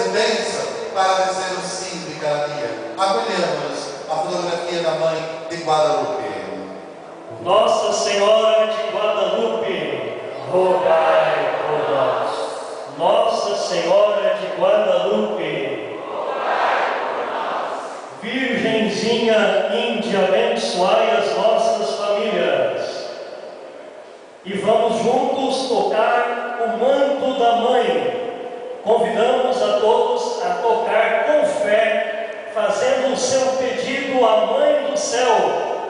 intensa para dizer o sim de cada dia. Acolhemos a fotografia da mãe de Guadalupe. Nossa Senhora de Guadalupe, rogai por nós. Nossa Senhora de Guadalupe, rogai por nós. Virgenzinha Índia, abençoai as nossas famílias. E vamos juntos tocar o manto da Mãe. Convidamos a todos a tocar com fé, fazendo o seu pedido à Mãe do Céu,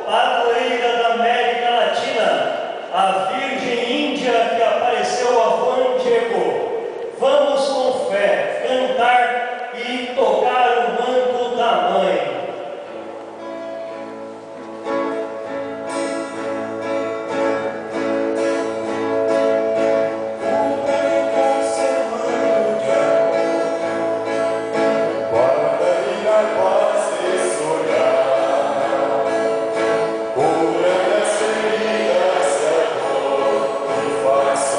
padroeira da América Latina, a Virgem Índia que apareceu a Juan Diego. Vamos com fé cantar e tocar o manto da Mãe. Faz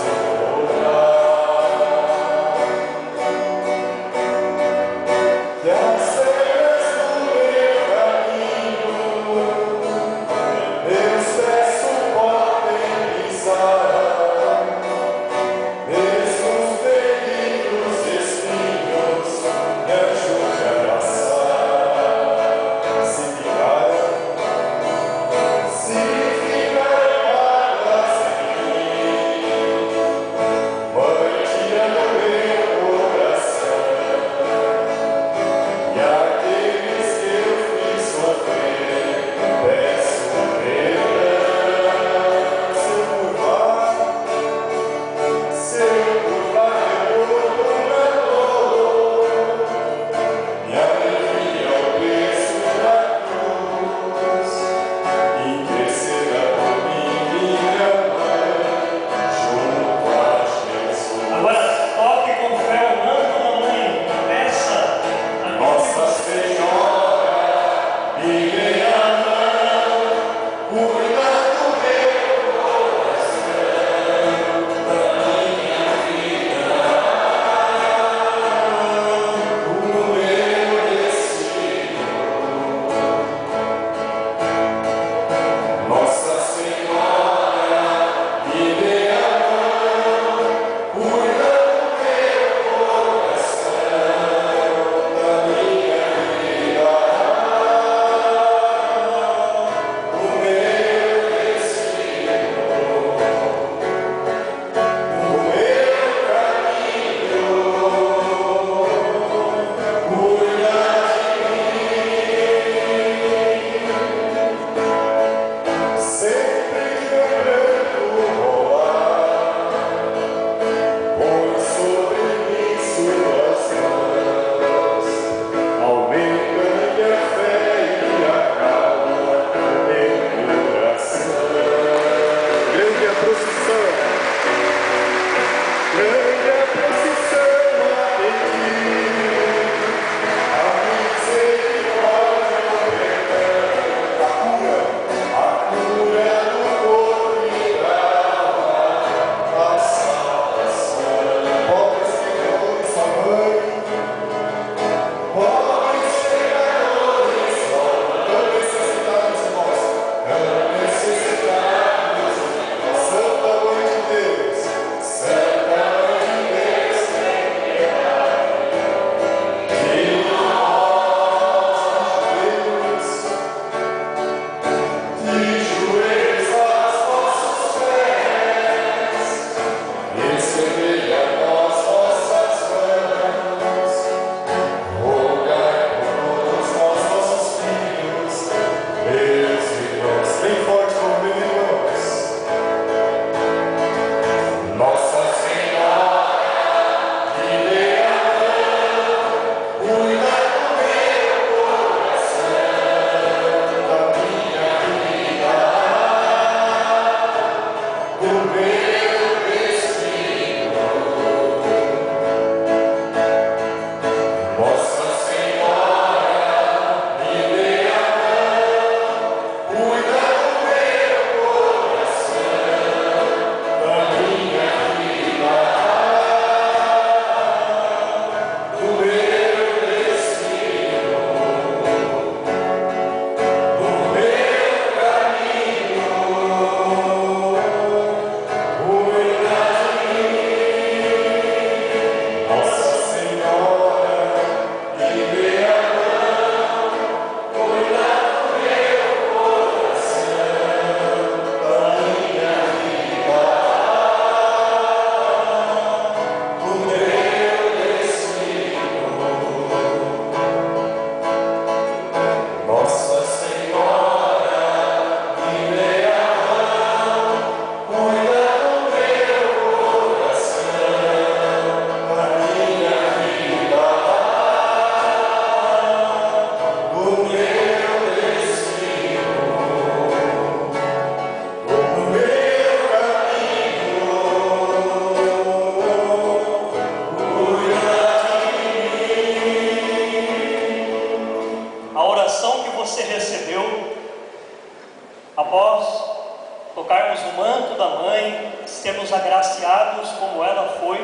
Mãe, sermos agraciados como ela foi,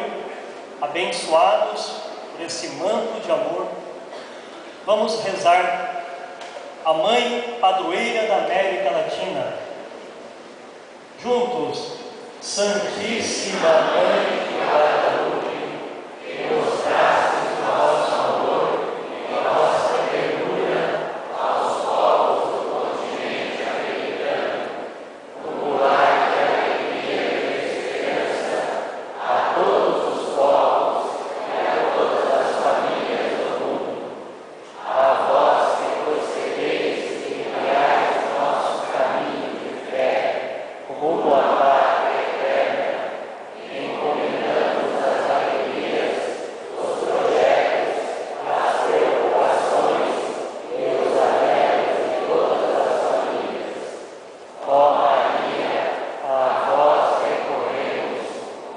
abençoados por esse manto de amor. Vamos rezar a Mãe Padroeira da América Latina. Juntos, Santíssima Mãe de Guadalupe, que mostrastes o vosso amor e vossa ternura aos povos do continente americano, cumular de alegria e esperança a todos os povos e a todas as famílias do mundo. A vós que procedeis e guiais o nosso caminho de fé, rumo à pátria eterna, encomendamos as alegrias, os projetos, as preocupações e os alegres de todas as famílias. Ó Maria, a vós recorremos,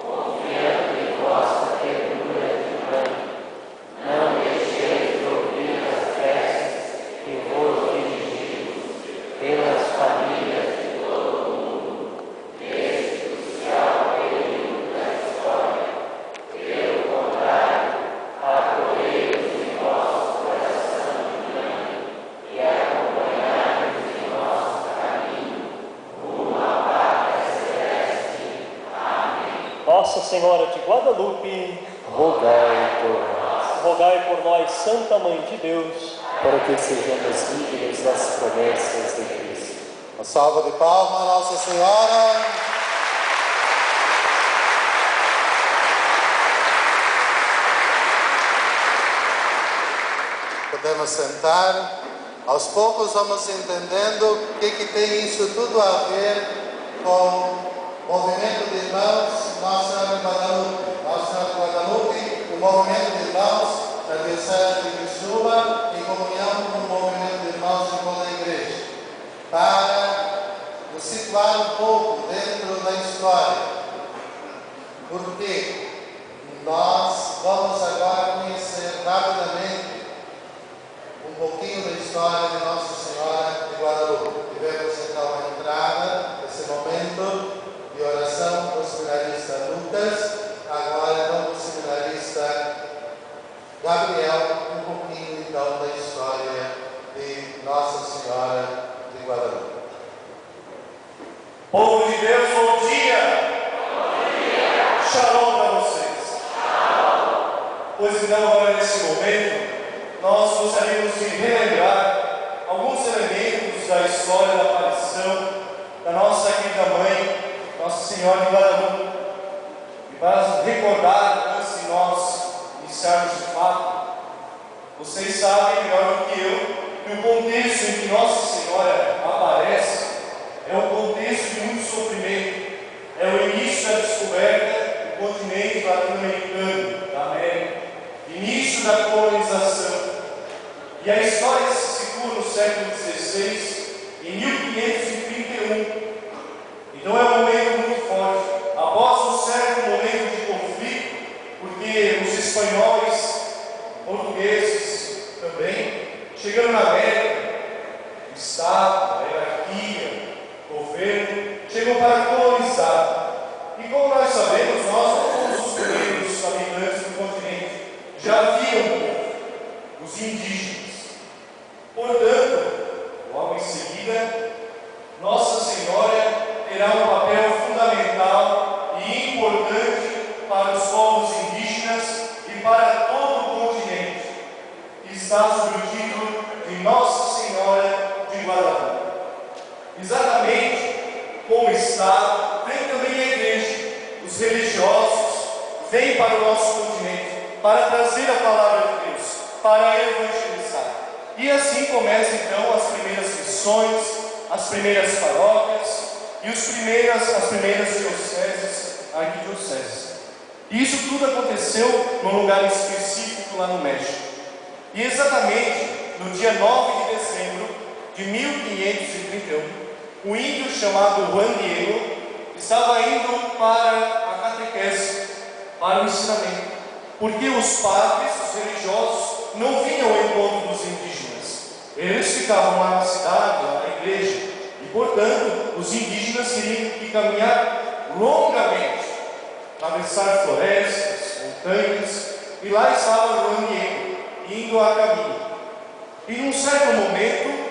confiando em vossa ternura de mãe. Não deixeis de ouvir as preces que vos dirigimos pelas famílias de todo o mundo, neste crucial período da história. Pelo contrário, acolhei-os em vosso coração de mãe e acompanhai-nos em nosso caminho rumo à pátria celeste. Amém. Nossa Senhora de Guadalupe, rogai por nós, rogai por nós, Santa Mãe de Deus. para que sejamos dignos das promessas de Cristo. Uma salva de palmas a Nossa Senhora. Podemos sentar. Aos poucos vamos entendendo o que tem isso tudo a ver com o movimento de irmãos Nossa Senhora de Guadalupe. Nossa Senhora de Guadalupe, o movimento de irmãos da Diocese de Criciúma, em comunhão com o movimento de irmãos de toda a Igreja, para nos situar um pouco dentro da história, porque nós vamos agora conhecer rapidamente um pouquinho da história de Nossa Senhora de Guadalupe. Tivemos então a entrada, esse momento de oração do seminarista Lucas, agora então do seminarista Gabriel, um pouquinho então da história de Nossa Senhora de Guadalupe. Povo de Deus, bom dia! Bom dia! Shalom para vocês! Shalom! Pois então, agora nesse momento, nós gostaríamos de relembrar alguns elementos da história da aparição da nossa querida mãe, Nossa Senhora de Guadalupe. E para recordar, antes de nós iniciarmos de fato, vocês sabem melhor do que eu que o contexto em que Nossa Senhora aparece é um contexto de muito sofrimento. É o início da descoberta do continente latino-americano, da América, início da colonização. E a história se situa no século XVI, em 1531. Então é um momento muito forte. Após um certo momento de conflito, porque os espanhóis, portugueses também, chegando na América, o Estado, a hierarquia, o governo, chegam para colonizar. E como nós sabemos, nós não somos os primeiros habitantes do continente. Já havia um povo, os indígenas. Portanto, logo em seguida, Nossa Senhora terá um papel fundamental e importante para os povos indígenas e para todo o continente, que está sob o título de Nossa Senhora de Guadalupe. Exatamente como Estado, vem também a Igreja, os religiosos, vêm para o nosso continente, para trazer a palavra de Deus, para evangelizar. E assim começam então as primeiras missões, as primeiras paróquias e as primeiras dioceses, arquidioceses. E isso tudo aconteceu num lugar específico lá no México. E exatamente no dia 9 de dezembro de 1531, o índio chamado Juan Diego estava indo para a catequese, para o ensinamento, porque os padres, os religiosos, não vinham ao encontro dos indígenas. Eles ficavam lá na cidade, lá na igreja, e portanto os indígenas teriam que caminhar longamente, atravessar florestas, montanhas, e lá estava João Diego, indo a caminho. E num certo momento,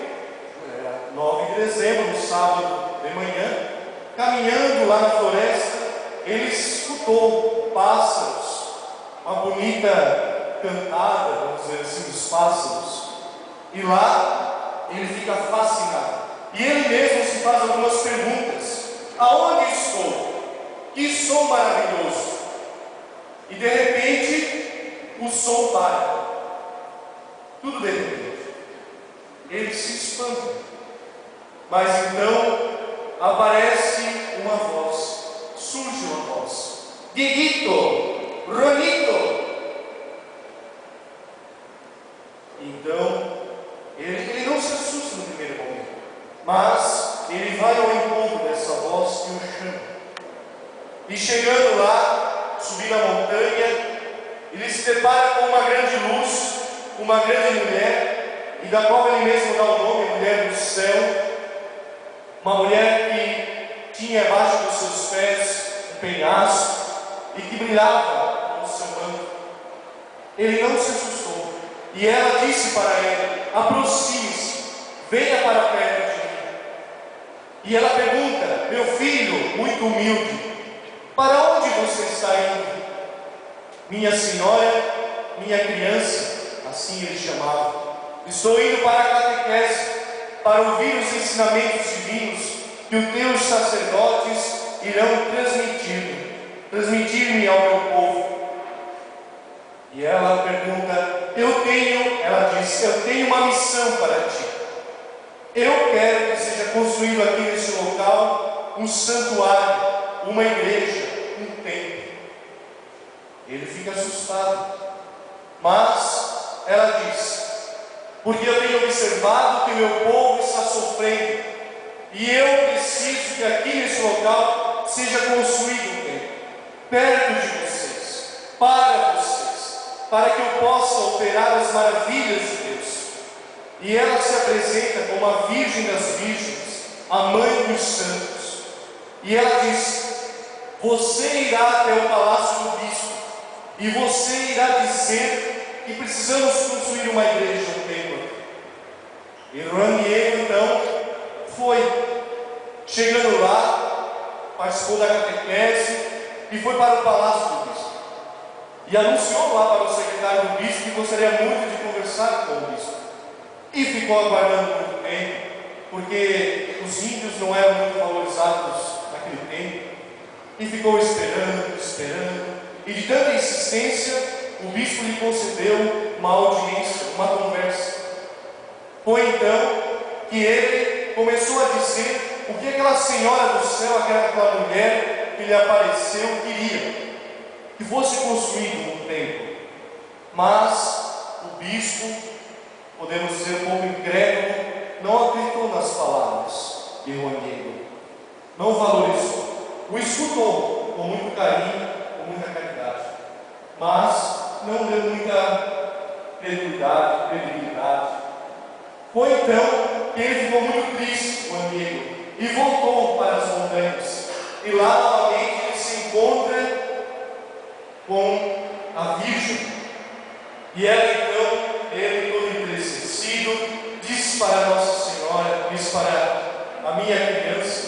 9 de dezembro, no sábado de manhã, caminhando lá na floresta, ele escutou pássaros, uma bonita cantada, vamos dizer assim, dos pássaros. E lá ele fica fascinado. E ele mesmo se faz algumas perguntas: aonde estou? Que som maravilhoso! E de repente o som para. Tudo de repente. Ele se espanta. Mas então aparece uma voz. Surge uma voz: Dieguito, Ronito. Então ele não se assusta no primeiro momento, mas ele vai ao encontro dessa voz que o chama. E chegando lá, subindo a montanha, ele se depara com uma grande luz, uma grande mulher, e da qual ele mesmo dá o nome, mulher do céu. Uma mulher que tinha abaixo dos seus pés um penhasco e que brilhava com o seu manto. Ele não se assustou, e ela disse para ele: aproxime-se, venha para perto de mim. E ela pergunta: meu filho, muito humilde, para onde você está indo? Minha senhora, minha criança, assim ele chamava, estou indo para a catequese, para ouvir os ensinamentos divinos que os teus sacerdotes irão transmitir-me ao meu povo. E ela pergunta: ela diz, eu tenho uma missão para ti. Eu quero que seja construído aqui nesse local um santuário, uma igreja, um templo. Ele fica assustado, mas ela diz: porque eu tenho observado que meu povo está sofrendo, e eu preciso que aqui nesse local seja construído um templo, perto de vocês, para que eu possa operar as maravilhas de Deus. E ela se apresenta como a Virgem das Virgens, a Mãe dos Santos. E ela diz: você irá até o palácio do bispo, e você irá dizer que precisamos construir uma igreja, um templo. E João Diego então foi. Chegando lá, participou da catequese e foi para o palácio do bispo. E anunciou lá para o secretário do bispo que gostaria muito de conversar com o bispo. E ficou aguardando muito tempo, porque os índios não eram muito valorizados naquele tempo. E ficou esperando. E de tanta insistência, o bispo lhe concedeu uma audiência, uma conversa. Foi então que ele começou a dizer o que aquela senhora do céu, aquela mulher que lhe apareceu, queria: que fosse construído um templo. Mas o bispo, podemos dizer um pouco incrédulo, não acreditou nas palavras de João Diego, não valorizou, o escutou com muito carinho, com muita caridade, mas não deu muita credibilidade. Foi então que ele ficou muito triste, João Diego, e voltou para as montanhas. E lá novamente ele se encontra com a Virgem. E ela então, ele todo entristecido, disse para Nossa Senhora, disse para a minha criança: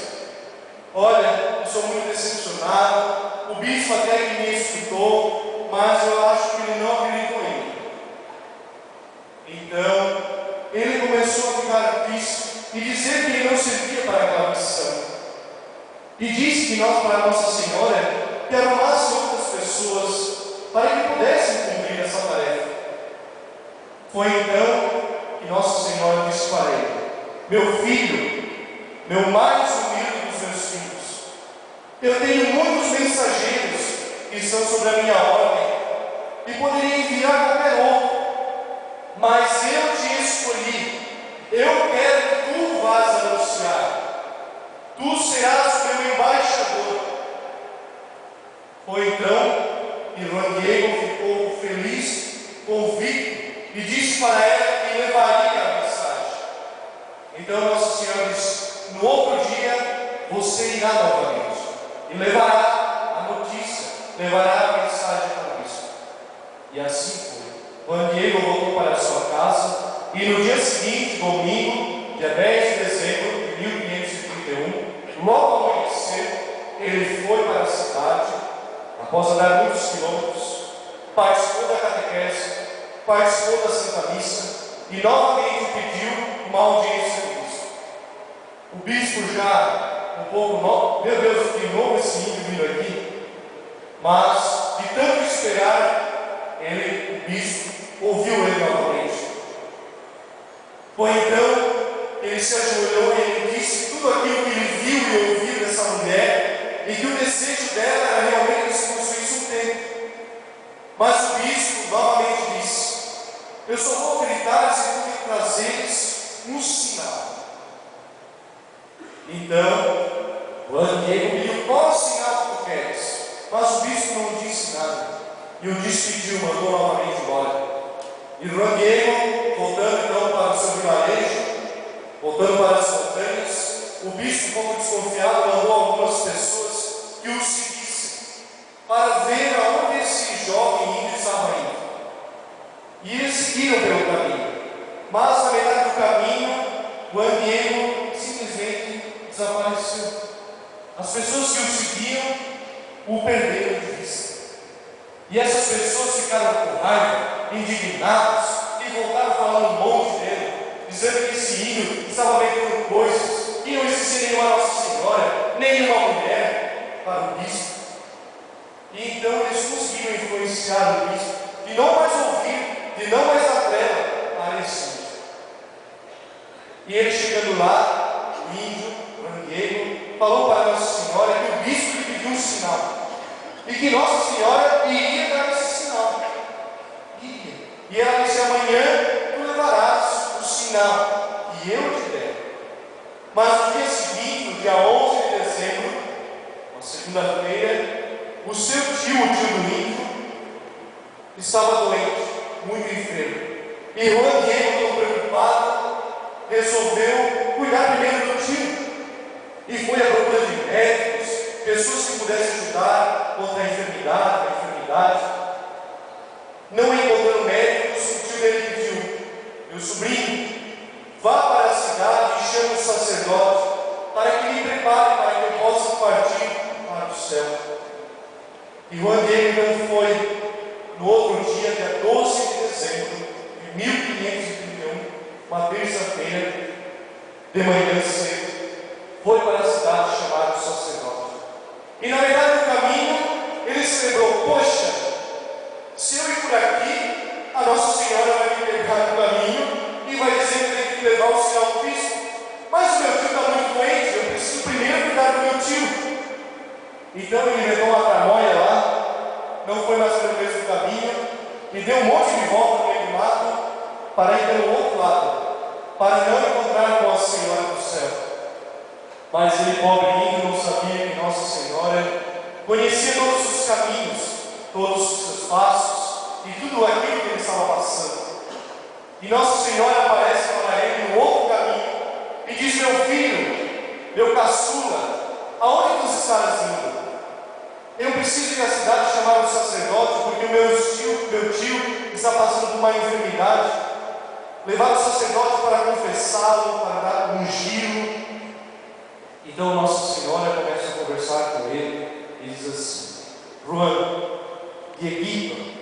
olha, eu sou muito decepcionado, o bispo até que me escutou, mas eu acho que ele não acreditou em mim. Então, ele começou a ficar triste e dizer que ele não servia para aquela missão. E disse que nós, para Nossa Senhora, que arrumasse outras pessoas para que pudessem cumprir essa tarefa. Foi então que Nossa Senhora disse para ele: meu filho, meu mais humilde dos meus filhos, eu tenho muitos mensageiros que estão sob a minha ordem e poderia enviar qualquer outro, mas eu te escolhi. Eu quero que tu vás anunciar. Tu serás o meu embaixador. Foi então que João Diego ficou feliz, convicto, e disse para ela que levaria a mensagem. Então Nossa Senhora disse: no outro dia você irá novamente. e levará a notícia, levará a mensagem para o bispo. E assim foi. Quando Diego voltou para sua casa, e no dia seguinte, domingo, dia 10 de dezembro de 1531, logo ao amanhecer, ele foi para a cidade, após andar muitos quilômetros, participou da catequese, participou da Santa Missa e novamente pediu uma audiência do bispo. O bispo já um pouco, meu Deus, de novo esse índio vindo aqui, mas de tanto esperar, o bispo ouviu ele novamente. Foi então que ele se ajoelhou e ele disse tudo aquilo que ele viu e ouviu dessa mulher, e que o desejo dela era realmente que se construísse um templo. Mas o bispo novamente disse: eu só vou acreditar se tu me trazeres um sinal. Então, o Diego pediu: qual sinal que tu queres? Mas o bispo não disse nada. E o despediu, mandou novamente embora. E o Diego, voltando então para o seu vilarejo, voltando para as montanhas, o bispo, um pouco desconfiado, mandou algumas pessoas que o seguissem, para ver aonde esse jovem índio estava indo. E eles seguiram pelo caminho. Mas na metade do caminho, o Diego simplesmente desapareceu. As pessoas que o seguiam o perderam de vista. E essas pessoas ficaram com raiva, indignados, e voltaram falando um monte dele, dizendo que esse índio estava vendendo coisas, que não existia nenhuma Nossa Senhora, nenhuma mulher para o bispo. E então eles conseguiram influenciar o bispo de não mais ouvir, de não mais dar trela para esse índio. E ele chegando lá, o índio, o Diego, falou para Nossa Senhora que o bispo lhe pediu um sinal, e que Nossa Senhora iria dar esse sinal. E ela disse: amanhã tu levarás o sinal que eu te der. Mas no dia seguinte, no dia 11 de dezembro, na segunda-feira, o seu tio, o tio do índio, estava doente, muito enfermo. E Juan Diego, tão preocupado, resolveu cuidar primeiro do tio. E foi à procura de médicos, pessoas que pudessem ajudar contra a enfermidade. Não encontrando médicos, o tio dele pediu: meu sobrinho, vá para a cidade e chame o sacerdote para que me prepare para que eu possa partir para o céu. E Juan Diego então foi no outro dia, dia 12 de dezembro de 1531, uma terça-feira, de manhã cedo, foi para a cidade chamar o sacerdote. E na verdade no caminho ele se lembrou: poxa, se eu ir por aqui, a Nossa Senhora vai me pegar no caminho e vai dizer que eu tenho que levar o sinal do bispo. Mas o meu tio está muito doente, eu preciso primeiro cuidar do meu tio. Então ele levou uma tramóia lá, não foi mais pelo mesmo caminho, e deu um monte de volta no meio do mato para ir pelo outro lado, para não encontrar com a Senhora do céu. Mas ele, pobre índio, não sabia que Nossa Senhora conhecia todos os caminhos, todos os seus passos e tudo aquilo que ele estava passando. E Nossa Senhora aparece para ele no outro caminho e diz: meu filho, meu caçula, aonde tu estás indo? Eu preciso ir à cidade chamar o sacerdote, porque o meu tio está passando por uma enfermidade. Levar o sacerdote para confessá-lo, para ungí-lo. Então Nossa Senhora começa a conversar com ele e diz assim: Juan, Dieguito,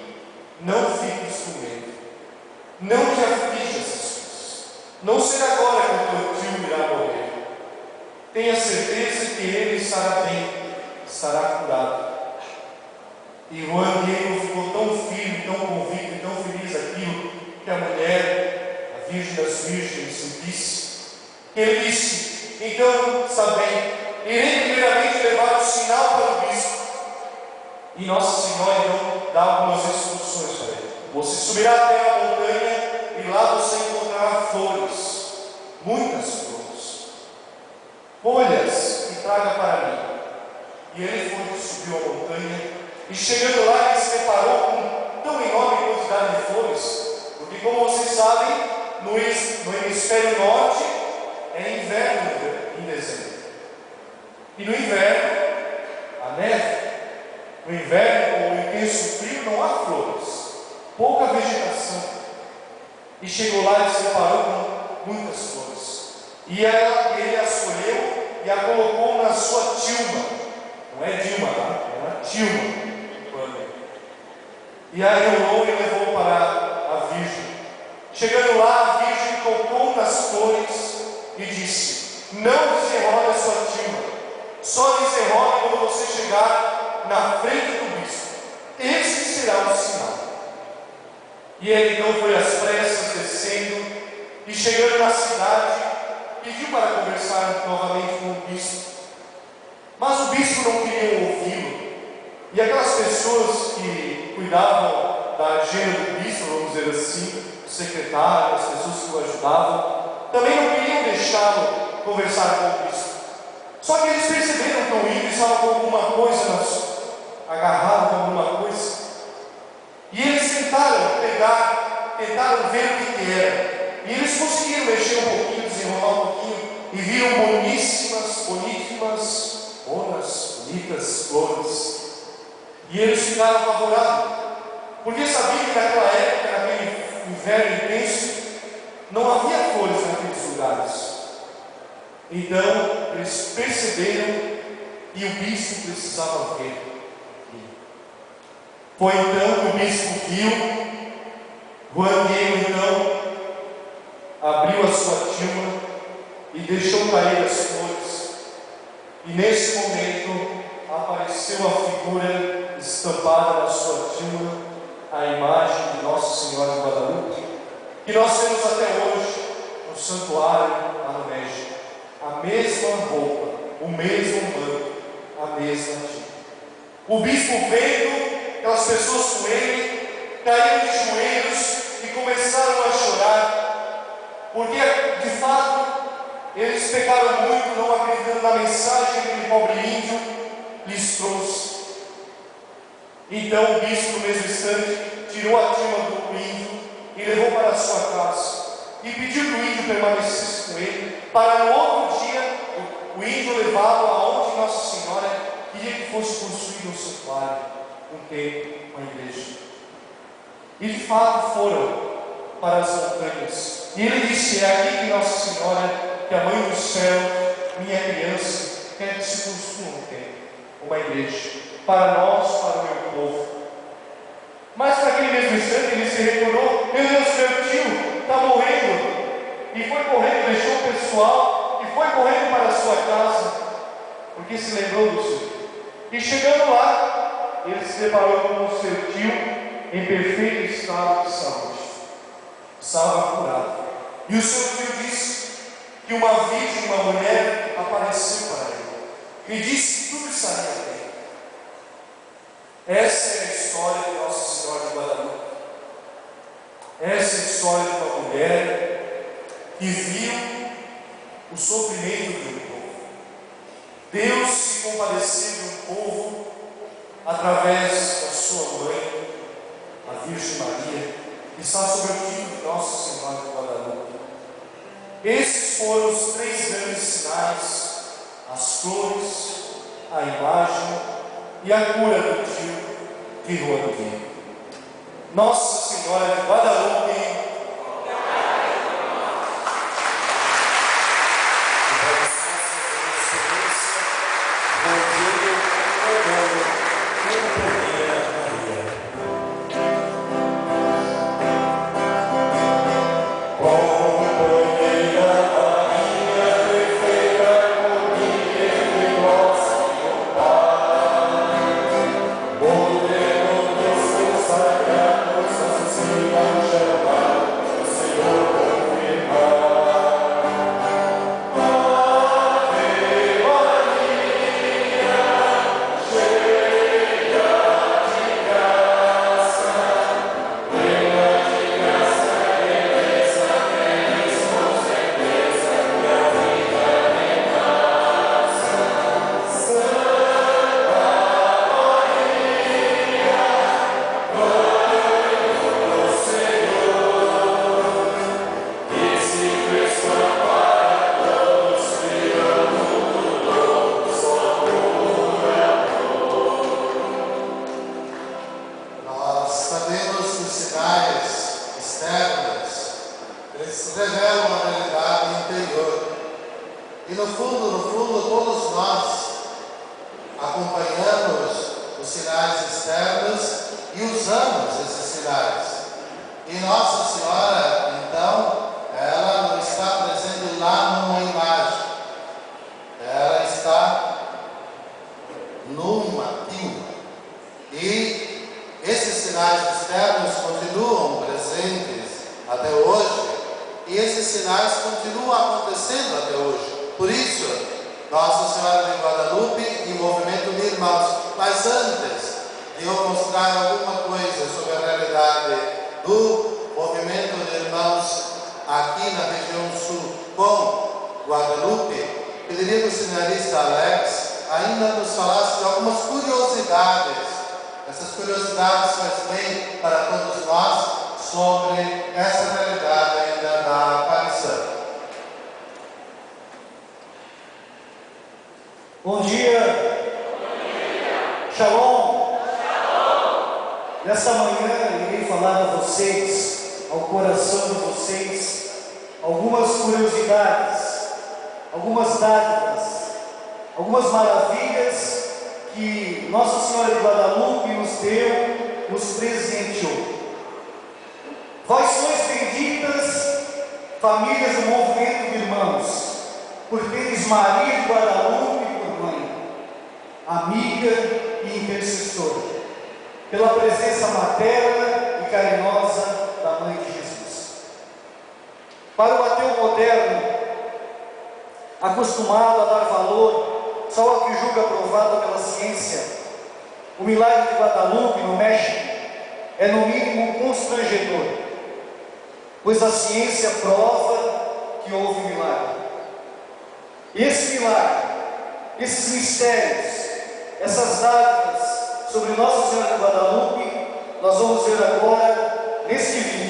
não fiques com medo, não te aflijas, Jesus. Não será agora que o teu tio irá morrer. Tenha certeza que ele estará bem, estará curado. E Juan Diego ficou tão firme, tão convicto e tão feliz aquilo que a mulher, a Virgem das Virgens, lhe disse. Ele disse: então, está bem, irei primeiramente levar o sinal para o bispo. E Nossa Senhora então dá algumas instruções para ele: você subirá até a montanha e lá você encontrará flores, muitas flores, folhas, e traga para mim. E ele foi, subiu a montanha, e chegando lá ele se deparou com tão enorme quantidade de flores, porque, como vocês sabem, no hemisfério norte é inverno em dezembro. E no inverno, neve, no inverno, com o intenso frio, não há flores, pouca vegetação. E chegou lá e separou com muitas flores. E ele as colheu e a colocou na sua tilma. Não é Dilma, tá? É uma tilma. E a enrolou e levou para a Virgem. Chegando lá, a Virgem tocou nas flores e disse: não desenrole a sua tilma, só desenrole quando você chegar na frente do bispo. Esse será o sinal. E ele então foi às pressas, descendo, e chegando na cidade, pediu para conversar novamente com o bispo. Mas o bispo não queria ouvi-lo. E aquelas pessoas que cuidavam da agenda do bispo, vamos dizer assim, o secretário, as pessoas que o ajudavam, também não queriam deixá-lo conversar com o bispo. Só que eles perceberam que o índio estava com alguma coisa, agarrado com alguma coisa. E eles tentaram ver o que era. E eles conseguiram mexer um pouquinho, desenrolar um pouquinho, e viram bonitas flores. E eles ficaram apavorados, porque sabiam que naquela época, naquele inverno intenso, não havia flores naqueles lugares. Então, eles perceberam e o bispo precisava ver. Foi então que o bispo viu. Juan Diego então abriu a sua tilma e deixou cair as flores. E nesse momento apareceu a figura estampada na sua tilma, a imagem de Nossa Senhora de Guadalupe, que nós temos até hoje no santuário lá no México. A mesma roupa, o mesmo manto, a mesma tilma. O bispo vendo aquelas pessoas com ele, caíram de joelhos e começaram a chorar, porque de fato eles pecaram muito, não acreditando na mensagem que aquele pobre índio lhes trouxe. Então o bispo, no mesmo instante, tirou a tilma do índio e levou para a sua casa e pediu que o índio permanecesse com ele, para no outro dia o índio levá-lo aonde Nossa Senhora queria que fosse construído um santuário, um templo, uma igreja. E de fato foram para as montanhas. E ele disse: é aqui que Nossa Senhora, que é a Mãe do Céu, minha criança, quer que se construa um templo, uma igreja, para nós, para o meu povo. Mas naquele mesmo instante ele se recordou: meu Deus, meu tio está morrendo. E foi correndo, deixou o pessoal e foi correndo para a sua casa, porque se lembrou do seu tio. E chegando lá, ele se deparou com o seu tio em perfeito estado de saúde. Estava curado. E o seu tio disse que uma virgem, uma mulher, apareceu para ele e disse que tudo estaria bem. Essa é a história de Nossa Senhora de Guadalupe. Essa é a história de uma mulher que viu o sofrimento de um povo. Deus se compadeceu de um povo através da sua mãe, a Virgem Maria, que está sob o título de Nossa Senhora de Guadalupe. Esses foram os 3 grandes sinais: as flores, a imagem e a cura do tio de Juan Diego. Nossa Senhora de Guadalupe, Sagrado, Nossa Senhora. revela uma realidade interior. E no fundo, todos nós acompanhamos os sinais externos e usamos esses sinais. E Nossa Senhora, então, ela não está presente lá numa imagem, ela está numa pílula. E esses sinais externos continuam presentes até hoje, e esses sinais continuam acontecendo até hoje. Por isso, Nossa Senhora de Guadalupe e o movimento de irmãos. Mas antes de eu mostrar alguma coisa sobre a realidade do movimento de irmãos aqui na região sul com Guadalupe, pediria que o seminarista Alex ainda nos falasse de algumas curiosidades. Essas curiosidades faz bem para todos nós sobre essa realidade ainda da aparição. Bom dia. Shalom. Nessa manhã irei falar a vocês, ao coração de vocês, algumas curiosidades, algumas dádivas, algumas maravilhas que Nossa Senhora de Guadalupe nos deu, nos presenteou. Vós sois benditas, famílias do movimento de irmãos, por teres Maria de Guadalupe por mãe, amiga e intercessora, pela presença materna e carinhosa da Mãe de Jesus. Para o ateu moderno, acostumado a dar valor só ao que julga provado pela ciência, o milagre de Guadalupe no México é no mínimo constrangedor, pois a ciência prova que houve milagre. Esse milagre, esses mistérios, essas dádivas sobre Nossa Senhora de Guadalupe, nós vamos ver agora neste vídeo.